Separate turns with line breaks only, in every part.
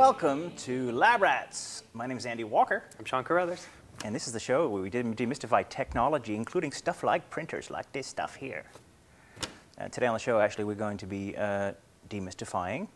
welcome to Lab Rats. My name is Andy Walker.
I'm Sean Carruthers.
And this is the show where we demystify technology, including stuff like printers, like this stuff here. Today on the show, actually, we're going to be demystifying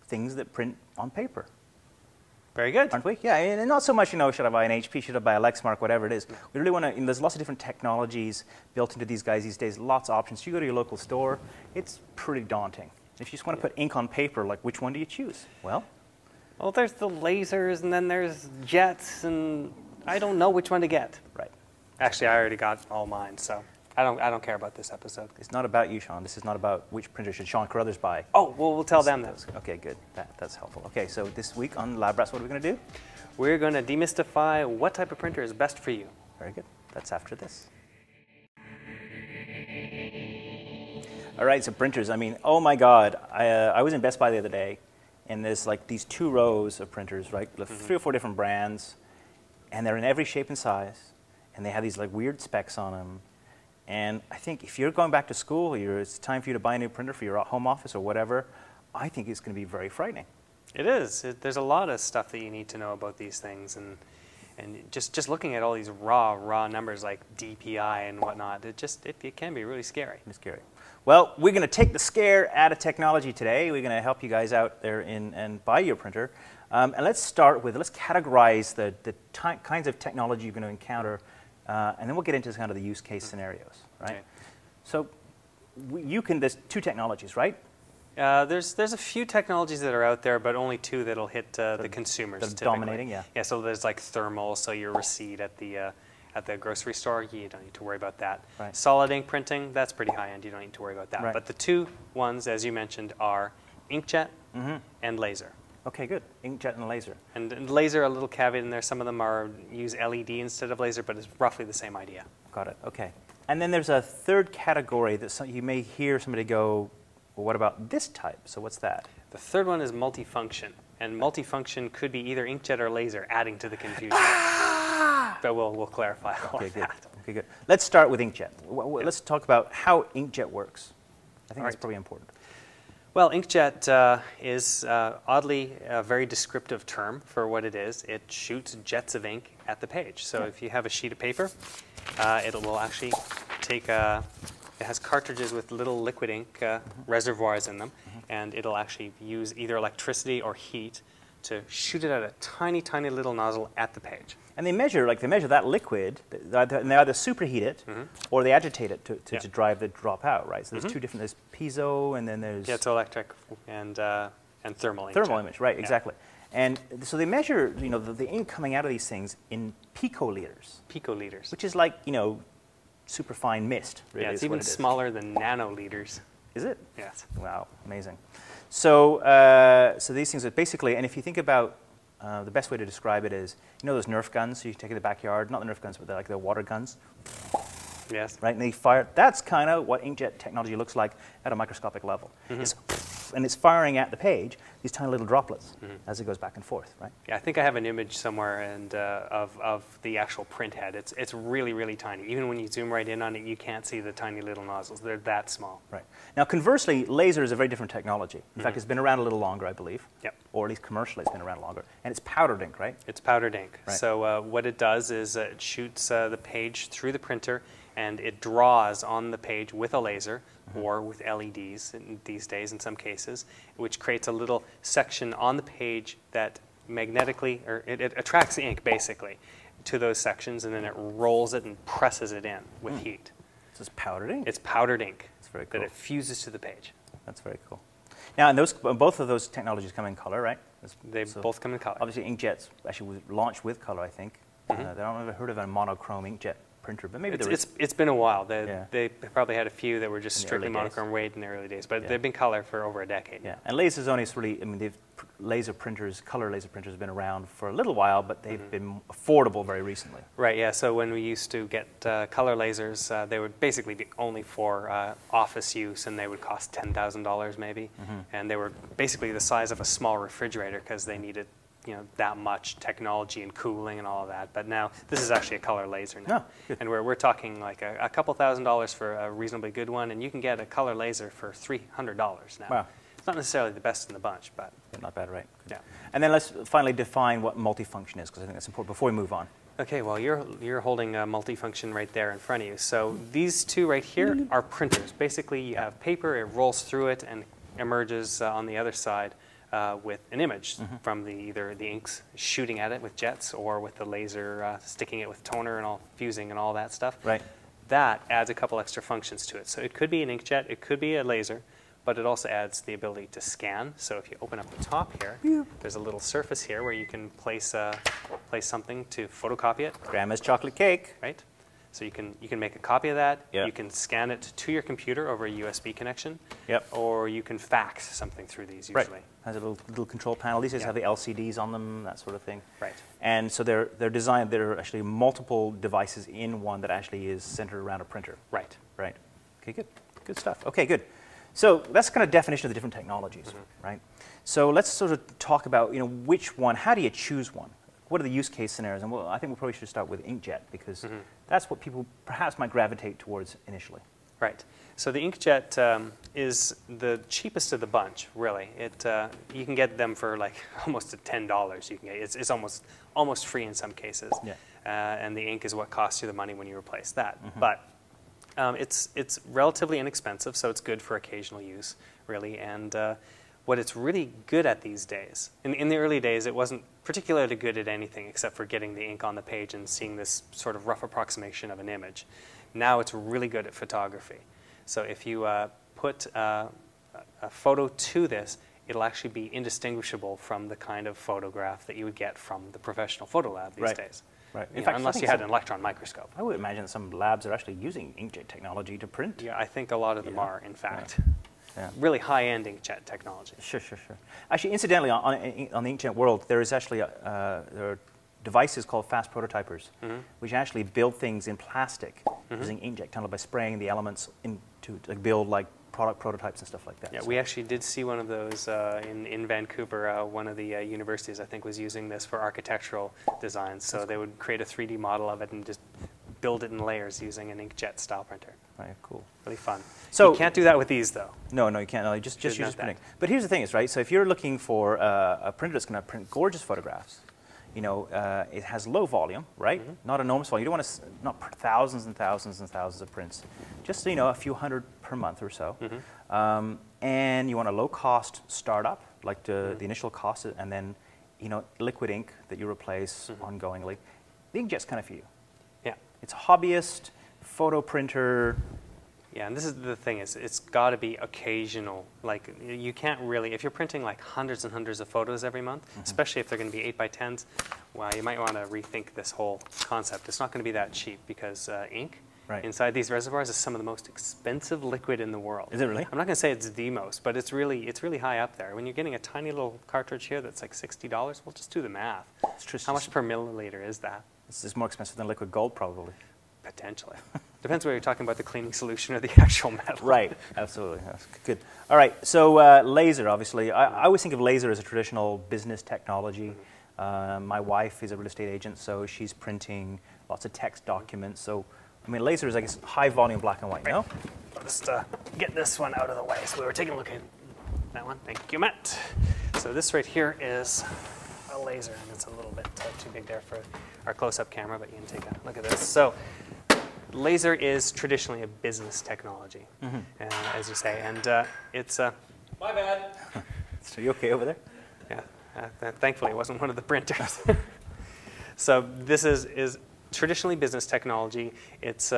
things that print on paper.
Very good.
Aren't we? Yeah, and not so much, should I buy an HP, should I buy a Lexmark, whatever it is. We really want to, there's lots of different technologies built into these guys these days, lots of options. You go to your local store, it's pretty daunting. If you just want to put ink on paper, like, which one do you choose? Well,
there's the lasers, and then there's jets, and I don't know which one to get.
Right.
Actually, I already got all mine, so I don't care about this episode.
It's not about you, Sean. This is not about which printer should Sean Carruthers buy.
Oh, well, we'll tell them that.
Okay, good. That's helpful. Okay, so this week on Lab Rats, what are we going to do?
We're going to demystify what type of printer is best for you.
Very good. That's after this. All right, so printers. I mean, oh my God. I was in Best Buy the other day, and there's like these 2 rows of printers, right? 3 or 4 different brands, and they're in every shape and size, and they have these like weird specs on them. And I think if you're going back to school, it's time for you to buy a new printer for your home office or whatever, I think it's going to be very frightening.
It is. There's a lot of stuff that you need to know about these things, and just looking at all these raw numbers like DPI and whatnot, it can be really scary.
It's scary. Well, we're going to take the scare out of technology today. We're going to help you guys out there and buy your printer. And let's categorize the kinds of technology you're going to encounter, and then we'll get into kind of the use case scenarios, right? Okay. So there's 2 technologies, right?
There's a few technologies that are out there, but only 2 that'll hit the consumers.
That's dominating, yeah.
Yeah, so there's like thermal, so your receipt at the grocery store, you don't need to worry about that.
Right.
Solid ink printing, that's pretty high-end, you don't need to worry about that.
Right.
But the 2 ones, as you mentioned, are inkjet and laser.
Okay, good. Inkjet and laser.
And laser, a little caveat in there, some of them use LED instead of laser, but it's roughly the same idea.
Got it, okay. And then there's a 3rd category that you may hear somebody go, well, what about this type? So what's that?
The 3rd one is multifunction, and multifunction could be either inkjet or laser, adding to the confusion. But we'll clarify all of that.
Okay, good. Let's start with inkjet. Let's talk about how inkjet works. I think that's probably important.
Well, inkjet is oddly a very descriptive term for what it is. It shoots jets of ink at the page. So if you have a sheet of paper, it will actually take it has cartridges with little liquid ink reservoirs in them, and it'll actually use either electricity or heat to shoot it at a tiny, tiny little nozzle at the page.
And they measure that liquid, and they either superheat it or they agitate it to drive the drop out, right? So there's 2 different, there's piezo and then there's...
Piezoelectric and thermal ink.
Thermal image, right, exactly. And so they measure, the ink coming out of these things in picoliters.
Picoliters.
Which is like, super fine mist, really.
Yeah, it's even smaller than nanoliters.
Is it?
Yes.
Wow, amazing. So, so these things are basically, and if you think about the best way to describe it is, those Nerf guns you take in the backyard, not the Nerf guns, but like the water guns.
Yes.
Right, and they fire. That's kind of what inkjet technology looks like at a microscopic level. And it's firing at the page these tiny little droplets as it goes back and forth, right?
Yeah, I think I have an image somewhere of the actual print head. It's really, really tiny. Even when you zoom right in on it, you can't see the tiny little nozzles. They're that small.
Right. Now, conversely, laser is a very different technology. In fact, it's been around a little longer, I believe.
Yep.
Or at least commercially, it's been around longer. And it's powdered ink, right?
It's powdered ink.
Right.
So what it does is it shoots the page through the printer, and it draws on the page with a laser or with LEDs these days in some cases, which creates a little section on the page that magnetically, or it attracts the ink basically to those sections, and then it rolls it and presses it in with heat.
So it's powdered ink?
It's powdered ink.
That's very cool.
That it fuses to the page.
That's very cool. Now, and both of those technologies come in color, right?
They both come in color.
Obviously, inkjets actually was launched with color, I think. I don't know if I've heard of a monochrome inkjet printer, but maybe
it's been a while. They probably had a few that were just strictly monochrome weight in the early days, but they've been color for over a decade.
Yeah, and lasers only really, laser printers, color laser printers have been around for a little while, but they've been affordable very recently.
Right, yeah, so when we used to get color lasers, they would basically be only for office use, and they would cost $10,000 maybe, and they were basically the size of a small refrigerator because they needed that much technology and cooling and all of that. But now this is actually a color laser now. And we're talking like a couple $1,000s for a reasonably good one, and you can get a color laser for $300 now.
Wow.
It's not necessarily the best in the bunch, but
Yeah, not bad, right? Good.
yeah.
And then let's finally define what multifunction is, because I think that's important before we move on.
Okay, well, you're holding a multifunction right there in front of you. So these two right here are printers. Basically, you have paper, it rolls through it and emerges on the other side with an image from either the inks shooting at it with jets or with the laser sticking it with toner and all fusing and all that stuff.
Right.
That adds a couple extra functions to it. So it could be an inkjet, it could be a laser, but it also adds the ability to scan. So if you open up the top here, there's a little surface here where you can place something to photocopy it,
Grandma's chocolate cake.
right? So you can make a copy of that.
Yeah.
You can scan it to your computer over a USB connection.
Yep.
Or you can fax something through these usually.
Right. Has a little control panel. These guys have the LCDs on them, that sort of thing.
Right.
And so they're designed. There are actually multiple devices in one that actually is centered around a printer.
Right.
Right. Okay. Good. Good stuff. Okay. Good. So that's kind of definition of the different technologies, right? So let's sort of talk about which one. How do you choose one? What are the use case scenarios? And I think we probably should start with inkjet because that's what people perhaps might gravitate towards initially.
Right. So the inkjet is the cheapest of the bunch, really. You can get them for like almost $10. You can get it's almost free in some cases.
Yeah.
And the ink is what costs you the money when you replace that. But it's relatively inexpensive, so it's good for occasional use, really. And what it's really good at these days, in the early days, it wasn't particularly good at anything except for getting the ink on the page and seeing this sort of rough approximation of an image. Now it's really good at photography. So if you put a photo to this, it'll actually be indistinguishable from the kind of photograph that you would get from the professional photo lab these days.
Right.
In fact, unless you had an electron microscope.
I would imagine some labs are actually using inkjet technology to print.
Yeah, I think a lot of them are, in fact.
Yeah.
Really high-end inkjet technology.
Sure. Actually, incidentally, on the inkjet world, there is actually there are devices called fast prototypers, which actually build things in plastic using inkjet technology by spraying the elements into to build like product prototypes and stuff like that.
Yeah, we actually did see one of those in Vancouver. One of the universities, I think, was using this for architectural designs. So they would create a 3D model of it and just build it in layers using an inkjet style printer.
Right, cool.
Really fun.
So
you can't do that with these, though.
No, you can't. No, just use printing. But here's the thing, is right. So if you're looking for a printer that's going to print gorgeous photographs, it has low volume, right? Not enormous volume. You don't want to not print thousands and thousands and thousands of prints. Just a few hundred per month or so. And you want a low-cost startup, like the initial cost, and then liquid ink that you replace ongoingly. The inkjet's kind of for you.
Yeah.
It's a hobbyist photo printer.
Yeah, and this is the thing, it's got to be occasional. Like, you can't really, if you're printing like hundreds and hundreds of photos every month, especially if they're going to be 8x10s, well, you might want to rethink this whole concept. It's not going to be that cheap because ink inside these reservoirs is some of the most expensive liquid in the world.
Is it really?
I'm not going to say it's the most, but it's really high up there. When you're getting a tiny little cartridge here that's like $60, well, just do the math. How much per milliliter is that?
This is more expensive than liquid gold, probably.
Potentially. Depends whether you're talking about the cleaning solution or the actual metal.
Right, absolutely. That's good. All right, so laser, obviously. I always think of laser as a traditional business technology. My wife is a real estate agent, so she's printing lots of text documents. So, I mean, laser is, I guess, high volume black and white, no?
I'll just get this one out of the way. So we were taking a look at that one. Thank you, Matt. So this right here is a laser, and it's a little bit too big there for our close-up camera, but you can take a look at this. So laser is traditionally a business technology, as you say, and it's my bad.
So you okay over there?
Yeah, thankfully it wasn't one of the printers. So this is traditionally business technology. It's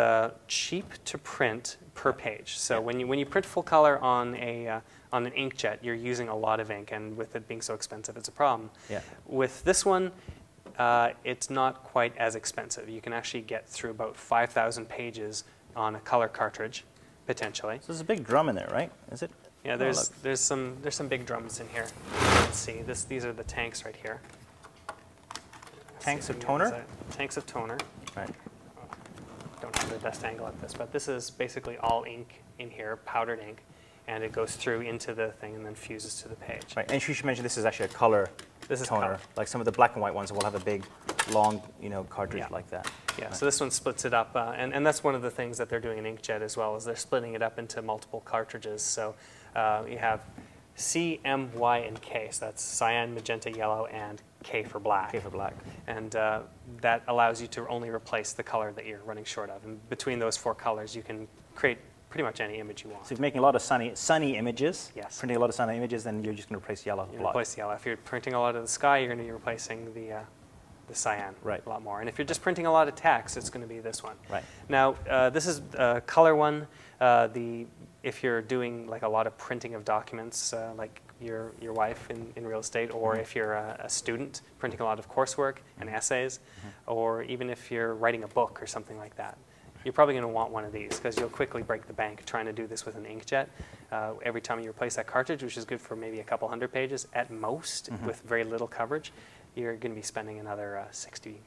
cheap to print per page. So when you print full color on an inkjet, you're using a lot of ink, and with it being so expensive, it's a problem. Yeah. With this one, it's not quite as expensive. You can actually get through about 5,000 pages on a color cartridge, potentially.
So there's a big drum in there, right? Is it?
Yeah, there's some big drums in here. Let's see. These are the tanks right here.
Tanks of toner?
Tanks of toner.
Right.
Don't have the best angle at this, but this is basically all ink in here, powdered ink, and it goes through into the thing and then fuses to the page.
Right, and you should mention this is actually a color toner.
Color.
Like some of the black and white ones will have a big, long, cartridge like that.
Yeah, right. So this one splits it up, and that's one of the things that they're doing in inkjet as well, is they're splitting it up into multiple cartridges. So you have C, M, Y, and K. So that's cyan, magenta, yellow, and K for black.
K for black.
And that allows you to only replace the color that you're running short of. And between those 4 colors, you can create pretty much any image you want.
So if you're making a lot of sunny images,
yes,
printing a lot of sunny images, then you're just going to replace yellow.
You replace the yellow. If you're printing a lot of the sky, you're going to be replacing the cyan
right.
a lot more. And if you're just printing a lot of text, it's going to be this one.
Right.
Now, this is a color one. If you're doing like a lot of printing of documents, like your wife in real estate, or if you're a student printing a lot of coursework and essays, or even if you're writing a book or something like that, you're probably going to want one of these because you'll quickly break the bank trying to do this with an inkjet. Every time you replace that cartridge, which is good for maybe a couple hundred pages at most, with very little coverage, you're going to be spending another 60,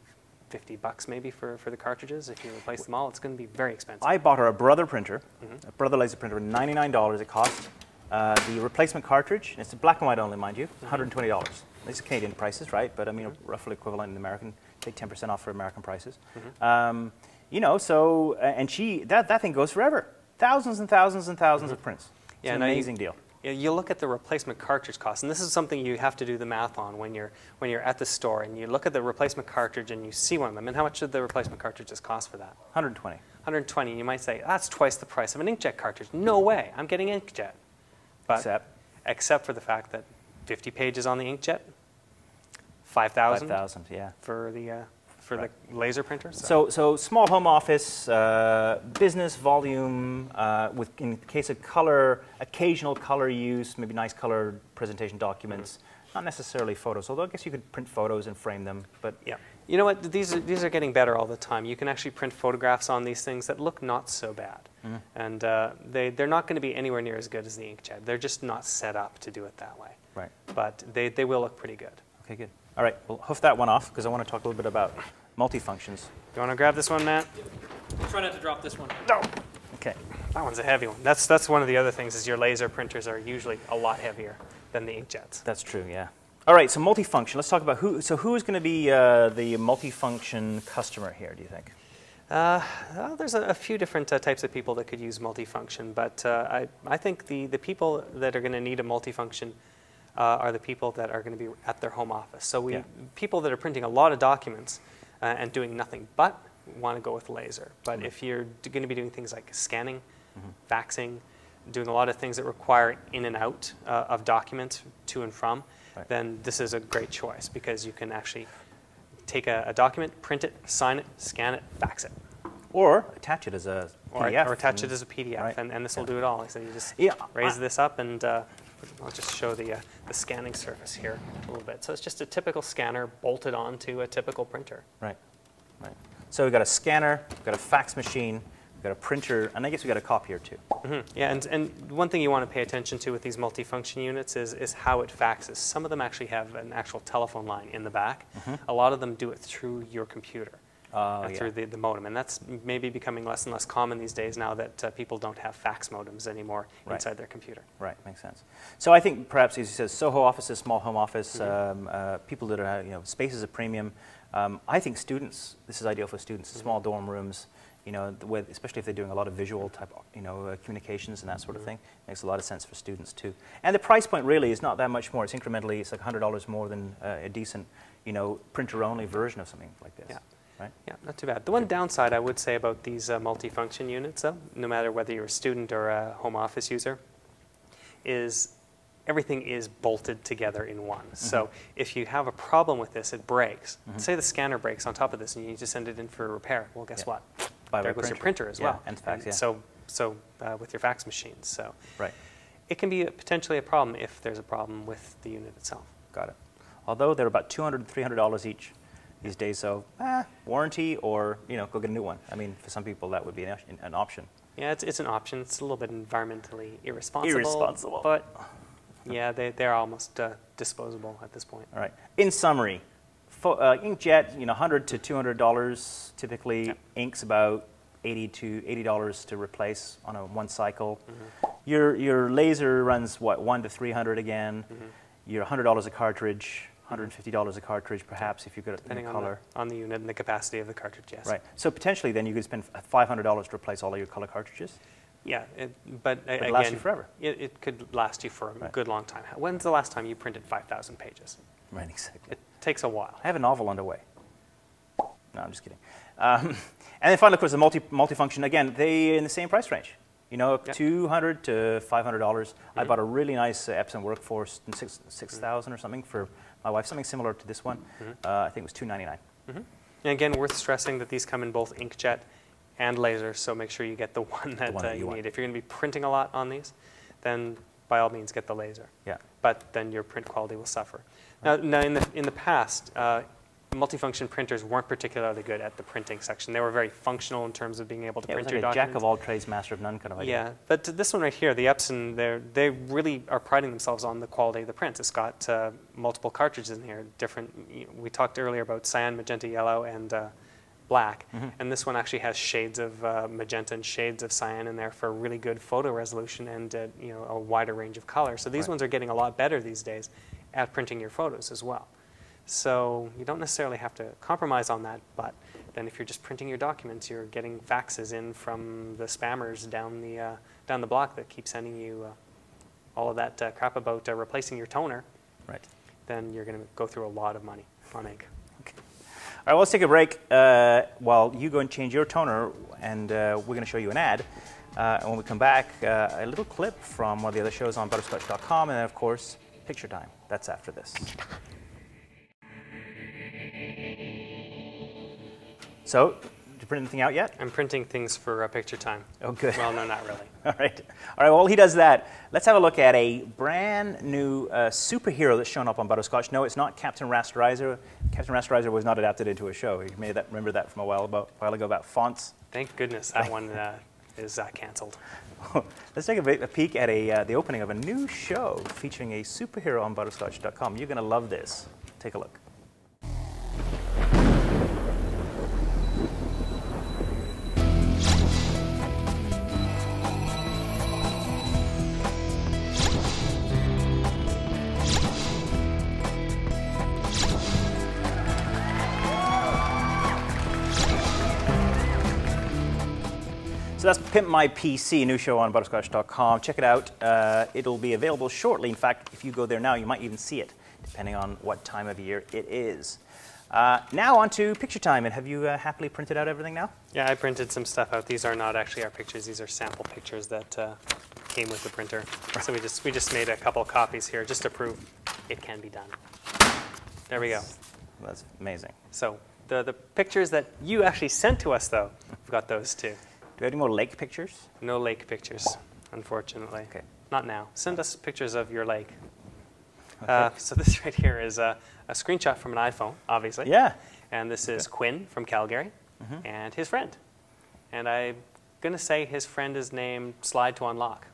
50 bucks maybe for the cartridges. If you replace them all, it's going to be very expensive.
I bought her a Brother printer, a Brother laser printer, $99 it cost. The replacement cartridge, and it's black and white only, mind you, $120. These are Canadian prices, right? But I mean, roughly equivalent in American. Take 10% off for American prices. You know, so, and that thing goes forever. Thousands and thousands and thousands of prints. It's an amazing deal.
You look at the replacement cartridge cost, and this is something you have to do the math on when you're at the store, and you look at the replacement cartridge and you see one of them, and how much did the replacement cartridges cost for that?
120.
120, and you might say, that's twice the price of an inkjet cartridge. No way, I'm getting inkjet. But except for the fact that 50 pages on the inkjet, 5,000.
5,000, yeah.
For the the laser printer.
So small home office, business volume, with in case of color, occasional color use, maybe nice color presentation documents, not necessarily photos. Although I guess you could print photos and frame them, but
yeah. You know what? These are getting better all the time. You can actually print photographs on these things that look not so bad, and they're not going to be anywhere near as good as the inkjet. They're just not set up to do it that way.
Right.
But they will look pretty good.
Okay, good. All right, we'll hoof that one off because I want to talk a little bit about multifunctions.
You want to grab this one, Matt?
Try not to drop this one.
No.
Okay.
That one's a heavy one. That's one of the other things is your laser printers are usually a lot heavier than the inkjets.
That's true, yeah. All right, so multifunction. Let's talk about who is going to be the multifunction customer here, do you think?
Well, there's a few different types of people that could use multifunction, but I think the people that are going to need a multifunction are the people that are going to be at their home office. So people that are printing a lot of documents and doing nothing but want to go with laser. But if you're going to be doing things like scanning, faxing, doing a lot of things that require in and out of documents to and from, then this is a great choice because you can actually take a document, print it, sign it, scan it, fax it.
Or attach it as a PDF.
Or attach it as a PDF, and this will do it all. So you just raise this up, and I'll just show the scanning surface here a little bit. So it's just a typical scanner bolted onto a typical printer.
Right, right. So we've got a scanner, we've got a fax machine, we've got a printer, and I guess we've got a copier too.
Yeah, and one thing you want to pay attention to with these multifunction units is how it faxes. Some of them actually have an actual telephone line in the back. A lot of them do it through your computer. Through the modem, and that's maybe becoming less and less common these days now that people don't have fax modems anymore inside their computer. Right,
makes sense. So I think perhaps, as you said, Soho offices, small home office, people that are spaces of premium. I think students. This is ideal for students. Small dorm rooms, especially if they're doing a lot of visual type, communications and that sort of thing. Makes a lot of sense for students too. And the price point really is not that much more. It's incrementally. It's like $100 more than a decent, printer-only version of something like this.
Yeah. Right? Yeah, not too bad. The one downside I would say about these multifunction units, though, no matter whether you're a student or a home office user, is everything is bolted together in one. So if you have a problem with this, it breaks. Say the scanner breaks on top of this and you need to send it in for repair. Well, guess what? There goes your printer as well.
And fax,
So with your fax machines. So it can be potentially a problem if there's a problem with the unit itself.
Got it. Although they're about $200, $300 each these days, so warranty or go get a new one. I mean, for some people that would be an option.
Yeah, it's an option. It's a little bit environmentally irresponsible. But yeah, they're almost disposable at this point.
All right. In summary, inkjet, $100 to $200 typically. Inks about $80 to replace on one cycle. Your laser runs what, $100 to $300 again. Your $100 a cartridge. $150 a cartridge, perhaps, if you could
depending
color.
On the unit and the capacity of the cartridge, yes.
Right. So potentially, then you could spend $500 to replace all of your color cartridges.
Yeah, but again,
lasts you forever.
It could last you for a
Right.
good long time. When's the last time you printed 5,000 pages?
Right, exactly.
It takes a while.
I have a novel underway. No, I'm just kidding. And then finally, of course, the multifunction. Again, they in the same price range. You know,
Yep.
$200 to $500. I bought a really nice Epson Workforce, 6,000 or something for my wife. Something similar to this one. I think it was $299.
And again, worth stressing that these come in both inkjet and laser, so make sure you get the one that, you
want.
need. If you're going to be printing a lot on these, then by all means get the laser.
Yeah.
But then your print quality will suffer. Now in the past, multifunction printers weren't particularly good at the printing section. They were very functional in terms of being able to
Yeah, it was
print
like
your
a jack
documents.
of all trades, master of none kind of idea.
Yeah, but this one right here, the Epson, they really are priding themselves on the quality of the prints. It's got multiple cartridges in here, different. We talked earlier about cyan, magenta, yellow, and black, and this one actually has shades of magenta and shades of cyan in there for really good photo resolution and a wider range of color. So these
Right.
ones are getting a lot better these days at printing your photos as well. So you don't necessarily have to compromise on that, but then if you're just printing your documents, you're getting faxes in from the spammers down the block that keep sending you all of that crap about replacing your toner,
Right.
then you're going to go through a lot of money on ink.
Okay. All right, well, let's take a break while you go and change your toner, and we're going to show you an ad. And when we come back, a little clip from one of the other shows on Butterscotch.com, and then, of course, Picture Time. That's after this. So, did you print anything out yet?
I'm printing things for Picture Time.
Oh, good.
Well, no, not really.
All right. All right, while he does that, let's have a look at a brand new superhero that's shown up on Butterscotch. No, it's not Captain Rasterizer. Captain Rasterizer was not adapted into a show. You may remember that from a while ago about fonts.
Thank goodness that one is canceled.
Let's take a peek at the opening of a new show featuring a superhero on Butterscotch.com. You're going to love this. Take a look. So that's Pimp My PC, new show on Butterscotch.com. Check it out. It'll be available shortly. In fact, if you go there now, you might even see it, depending on what time of year it is. Now on to Picture Time. And have you happily printed out everything now?
Yeah, I printed some stuff out. These are not actually our pictures. These are sample pictures that came with the printer. So we just made a couple copies here just to prove it can be done. There we go.
That's amazing.
So the pictures that you actually sent to us, though, we've got those too.
Do we have any more lake pictures?
No lake pictures, unfortunately.
Okay.
Not now. Send us pictures of your lake.
Okay.
So this right here is a screenshot from an iPhone, obviously.
Yeah.
And this is Quinn from Calgary and his friend. And I'm going to say his friend is named Slide to Unlock.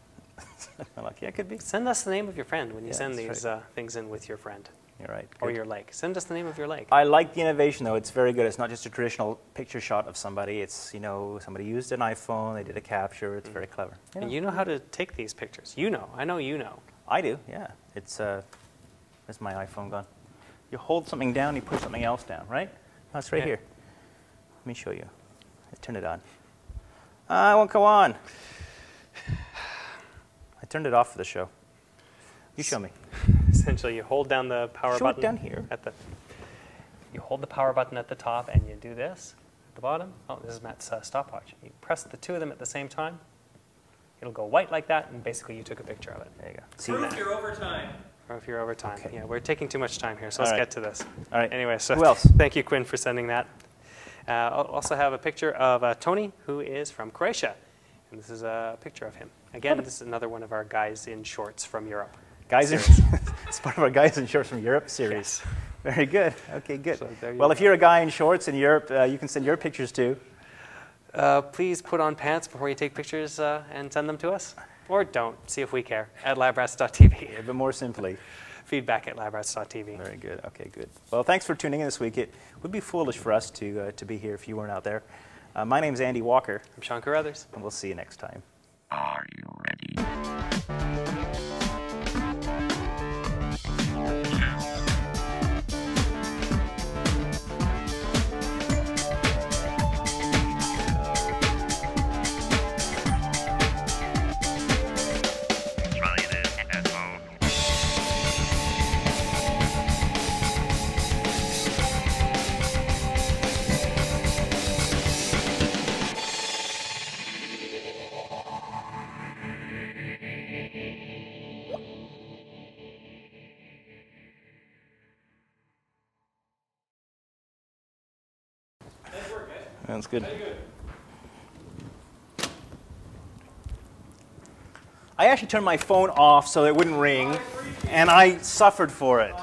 Yeah, it could be.
Send us the name of your friend when you
Yeah,
send
that's
these things in with your friend
You're right.
or
Good.
your lake. Send us the name of your lake.
I like the innovation, though. It's very good. It's not just a traditional picture shot of somebody. It's, somebody used an iPhone, they did a capture. It's very clever.
And you know how to take these pictures. You know. I know you know.
I do, yeah. It's, where's my iPhone gone? You hold something down, you push something else down, right? Oh, it's right
Yeah.
here. Let me show you. I turn it on. I won't go on. I turned it off for the show. You show me.
Essentially, you hold down the power
Show it
button
down here.
You hold the power button at the top, and you do this at the bottom. Oh, this is Matt's stopwatch. You press the two of them at the same time. It'll go white like that, and basically you took a picture of it.
There you go. See
Prove
that?
your overtime.
Or if you're over time.
Okay.
Yeah, we're taking too much time here, so
All
let's
right.
get to this.
All right.
Anyway, so
Who else?
thank you, Quinn, for sending that. I'll also have a picture of Tony, who is from Croatia. And this is a picture of him. Again, this is another one of our guys in shorts from Europe.
Guys, it's part of our Guys in Shorts from Europe series.
Yes.
Very good. Okay, good.
So there you
Well,
go.
if you're a guy in shorts in Europe, you can send your pictures too.
Please put on pants before you take pictures and send them to us. Or don't. See if we care. At labrats.tv.
A bit more simply.
Feedback at labrats.tv.
Very good. Okay, good. Well, thanks for tuning in this week. It would be foolish for us to be here if you weren't out there. My name's Andy Walker,
I'm Sean Carruthers.
and we'll see you next time.
Are you ready?
That's good. I actually turned my phone off so it wouldn't ring, and I suffered for it.